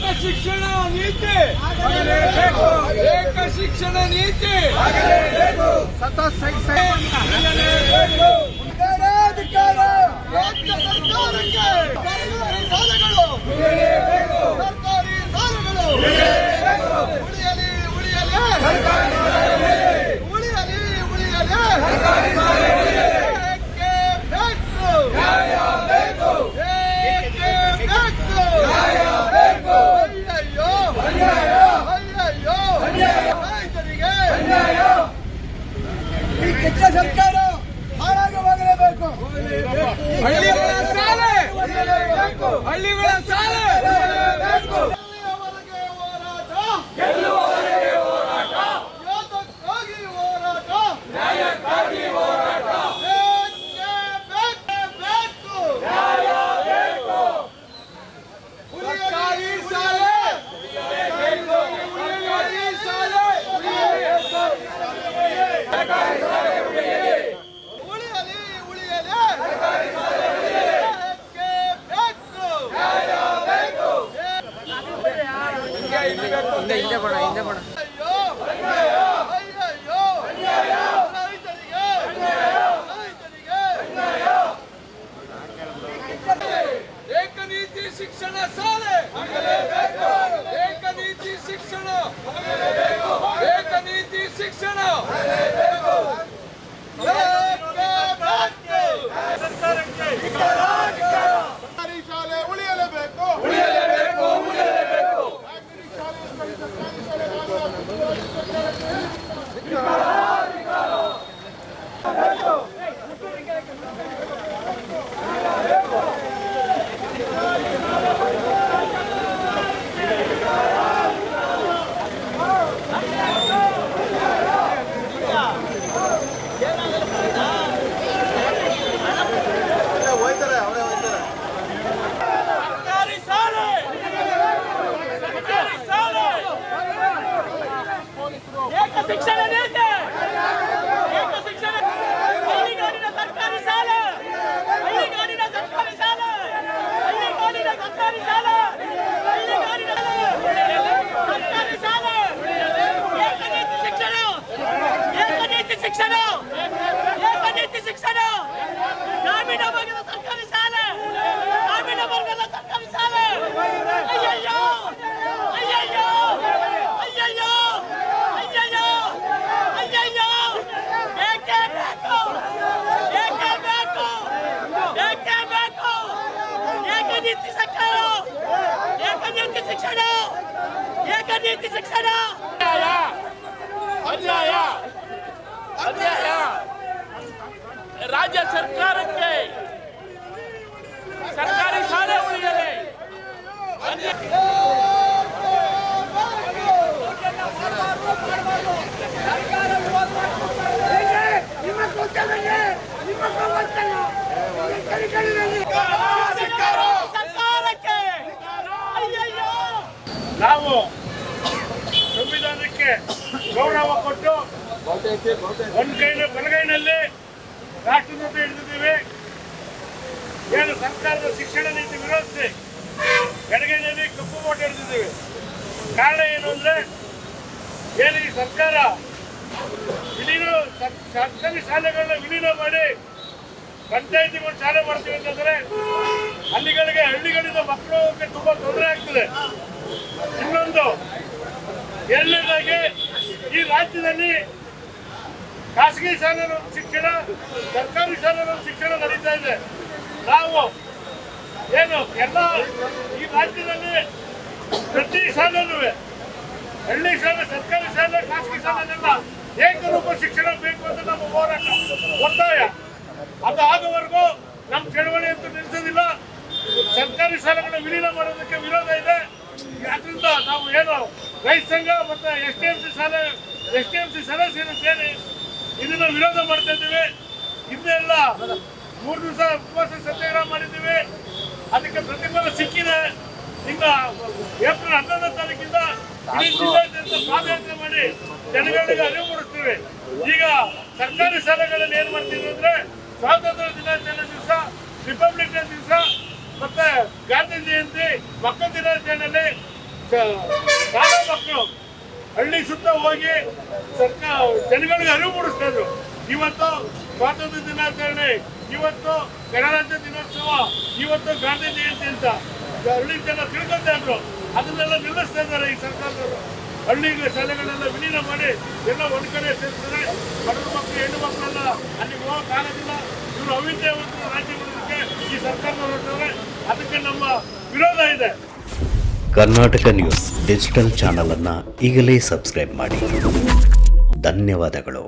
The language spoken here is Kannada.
ಏಕ ಶಿಕ್ಷಣ ನೀತಿ ಏಕ ಶಿಕ್ಷಣ ನೀತಿ ಸರ್ಕಾರ ಹಾಳಾಗಬೇಕು. ಹಳ್ಳಿಗಳ ಸಾಲೆ ಹಳ್ಳಿಗಳ ಸಾಲೆ ಗೆಲ್ಲುವವರೆಗೆ ಹೋರಾಟ ಯಾತಕ್ಕಾಗಿ ಹೋರಾಟ ನ್ಯಾಯಕ್ಕಾಗಿ ಹೋರಾಟ ಬೇಕು ನ್ಯಾಯ ಬೇಕು ಸರ್ಕಾರಿ ಶಾಲೆ ಸರ್ಕಾರಿ ಶಾಲೆ ಸರ್ಕಾರಿ ಶಾಲೆ ಉಳಿಯಲಿ ಹಿಂದೆ ಬಣ ಏಕನೀತಿ ಶಿಕ್ಷಣ ಶಾಲೆ ಏಕನೀತಿ ಶಿಕ್ಷಣ ಏಕನೀತಿ ಶಿಕ್ಷಣ ಸರ್ಕಾರಿ ಶಾಲೆ ಉಳಿಯಲೇಬೇಕು. ಶಿಕ್ಷಣ ನೀತಿ ಏಕ ಶಿಕ್ಷಣ ಹಳ್ಳಿಗಾಡಿನ ಸರ್ಕಾರಿ ಶಾಲೆ ಹಳ್ಳಿಗಾಡಿನ ಸರ್ಕಾರಿ ಶಾಲೆ ಹಳ್ಳಿಗಾಡಿನ ಸರ್ಕಾರಿ ಶಾಲೆ ಹಳ್ಳಿಗಾಡಿನ ಸರ್ಕಾರಿ ಶಾಲೆ ಏಕನೀತಿ ಶಿಕ್ಷಣ ಏಕನೀತಿ ಶಿಕ್ಷಣ ಏಕನೀತಿ ಶಿಕ್ಷಣ ಗ್ರಾಮೀಣ ಭಾಗದ ಸರ್ಕಾರಿ ಶಾಲೆ ಗ್ರಾಮೀಣ ವರ್ಗದ ಸರ್ಕಾರಿ ಶಾಲೆ ಅಯ್ಯಯ್ಯೋ ಅಯ್ಯಯ್ಯೋ ಅಯ್ಯಯ್ಯೋ ಏಕನೀತಿ ಶಿಕ್ಷಣ ಏಕನೀತಿ ಶಿಕ್ಷಣ ಅನ್ಯಾಯ ಅನ್ಯಾಯ ರಾಜ್ಯ ಸರ್ಕಾರಕ್ಕೆ ಸರ್ಕಾರಿ ಶಾಲೆ ಉಳಿಯಲಿ ನಾವು ಸಂವಿಧಾನಕ್ಕೆ ಗೌರವ ಕೊಟ್ಟು ಬಲಗೈನಲ್ಲಿ ರಾಷ್ಟ್ರಧ್ವಜ ಹಿಡಿದಿದ್ದೀವಿ. ಏನು ಸರ್ಕಾರದ ಶಿಕ್ಷಣ ನೀತಿ ವಿರೋಧಿಸಿ ಎಡಗೈನಲ್ಲಿ ಕಪ್ಪು ಬಾವುಟ ಹಿಡಿದಿದ್ದೀವಿ. ಕಾರಣ ಏನು ಅಂದ್ರೆ ಏನು ಈ ಸರ್ಕಾರ ಸರ್ಕಾರಿ ಶಾಲೆಗಳನ್ನ ವಿಲೀನ ಮಾಡಿ ಪಂಚಾಯತಿಗಳು ಶಾಲೆ ಮಾಡ್ತೀವಿ ಅಂತಂದ್ರೆ ಹಳ್ಳಿಗಳಿಂದ ಮಕ್ಕಳಿಗೆ ತುಂಬಾ ತೊಂದರೆ ಆಗ್ತದೆ. ಇನ್ನೊಂದು ಎರಡನೇದಾಗಿ ಈ ರಾಜ್ಯದಲ್ಲಿ ಖಾಸಗಿ ಶಾಲೆ ಶಿಕ್ಷಣ ಸರ್ಕಾರಿ ಶಾಲೆ ಶಿಕ್ಷಣ ನಡೀತಾ ಇದೆ. ನಾವು ಏನು ಎಲ್ಲ ಈ ರಾಜ್ಯದಲ್ಲಿ ಪ್ರತಿ ಶಾಲೆನೂ ಹಳ್ಳಿ ಶಾಲೆ ಸರ್ಕಾರಿ ಶಾಲೆ ಖಾಸಗಿ ಶಾಲೆನೆಲ್ಲ ಏಕರೂಪ ಶಿಕ್ಷಣ ಬೇಕು ಅಂತ ನಮ್ಮ ಹೋರಾಟ ಒತ್ತಾಯ. ಅದಾಗವರೆಗೂ ನಮ್ಮ ಚಳವಳಿ ಅಂತೂ ನಿಲ್ಲಿಸೋದಿಲ್ಲ. ಸರ್ಕಾರಿ ಶಾಲೆಗಳ ವಿಲೀನ ಮಾಡೋದಕ್ಕೆ ವಿರೋಧ ಇದೆ. ಅದರಿಂದ ನಾವು ಏನು ರೈತ ಸಂಘ ಮತ್ತೆ ಎಸ್.ಟಿ.ಎಂ.ಸಿ ಸದಸ್ಯರು ಸೇರಿ ಇದನ್ನ ವಿರೋಧ ಮಾಡ್ತಾ ಇದ್ದೀವಿ. ಇನ್ನೆಲ್ಲ 3 ದಿವಸ ಉಪವಾಸ ಸತ್ಯಾಗ್ರಹ ಮಾಡಿದ್ದೀವಿ. ಅದಕ್ಕೆ ಪ್ರತಿಫಲ ಸಿಕ್ಕಿದೆ. ಈಗ ಏಪ್ರಿಲ್ 11ನೇ ತಾರೀಕಿಂದ ಇಡೀ ಜಿಲ್ಲೆಯಾದ್ಯಂತ ಪಾದಯಾತ್ರೆ ಮಾಡಿ ಜನಗಳಿಗೆ ಅರಿವು ಮೂಡಿಸ್ತೀವಿ. ಈಗ ಸರ್ಕಾರಿ ಶಾಲೆಗಳಲ್ಲಿ ಏನ್ ಮಾಡ್ತೀವಿ ಅಂದ್ರೆ ಸ್ವಾತಂತ್ರ್ಯ ದಿನಾಚರಣೆ ದಿವಸ, ರಿಪಬ್ಲಿಕ್ ಡೇ ದಿವಸ ಮತ್ತೆ ಗಾಂಧಿ ಜಯಂತಿ, ಮಕ್ಕಳ ದಿನಾಚರಣೆಯಲ್ಲಿ ಶಾಲಾ ಮಕ್ಕಳು ಹಳ್ಳಿ ಸುತ್ತ ಹೋಗಿ ಜನಗಳಿಗೆ ಅರಿವು ಮೂಡಿಸ್ತಾ ಇದ್ರು. ಇವತ್ತು ಸ್ವಾತಂತ್ರ್ಯ ದಿನಾಚರಣೆ, ಇವತ್ತು ಗಣರಾಜ್ಯ ದಿನೋತ್ಸವ, ಇವತ್ತು ಗಾಂಧಿ ಜಯಂತಿ ಅಂತ ಹಳ್ಳಿ ಜನ ತಿಳ್ಕೊತಾ ಇದ್ರು. ಅದನ್ನೆಲ್ಲ ನಿಲ್ಲಿಸ್ತಾ ಇದ್ದಾರೆ ಈ ಸರ್ಕಾರದವರು. ಹಳ್ಳಿ ಶಾಲೆಗಳೆಲ್ಲ ವಿಲೀನ ಮಾಡಿ ಎಲ್ಲ ಒಂದ್ ಕಡೆ ಸೇರಿಸ್ತಾರೆ. ಬಡವ್ರ ಮಕ್ಕಳು, ಹೆಣ್ಣು ಮಕ್ಕಳೆಲ್ಲ ಅಲ್ಲಿಗೆ ಹೋಗಕ್ಕಾಗೋದಿಲ್ಲ. ಇವರು ಅವಿದ್ಯಾವಂತರು ರಾಜ್ಯ ಮಾಡೋದಕ್ಕೆ ಈ ಸರ್ಕಾರದವರು ಹೊರಟವ್ರೆ. ಅದಕ್ಕೆ ನಮ್ಮ ವಿರೋಧ ಇದೆ. ಕರ್ನಾಟಕ ನ್ಯೂಸ್ ಡಿಜಿಟಲ್ ಚಾನಲ್ ಅನ್ನು ಈಗಲೇ ಸಬ್ಸ್ಕ್ರೈಬ್ ಮಾಡಿ. ಧನ್ಯವಾದಗಳು.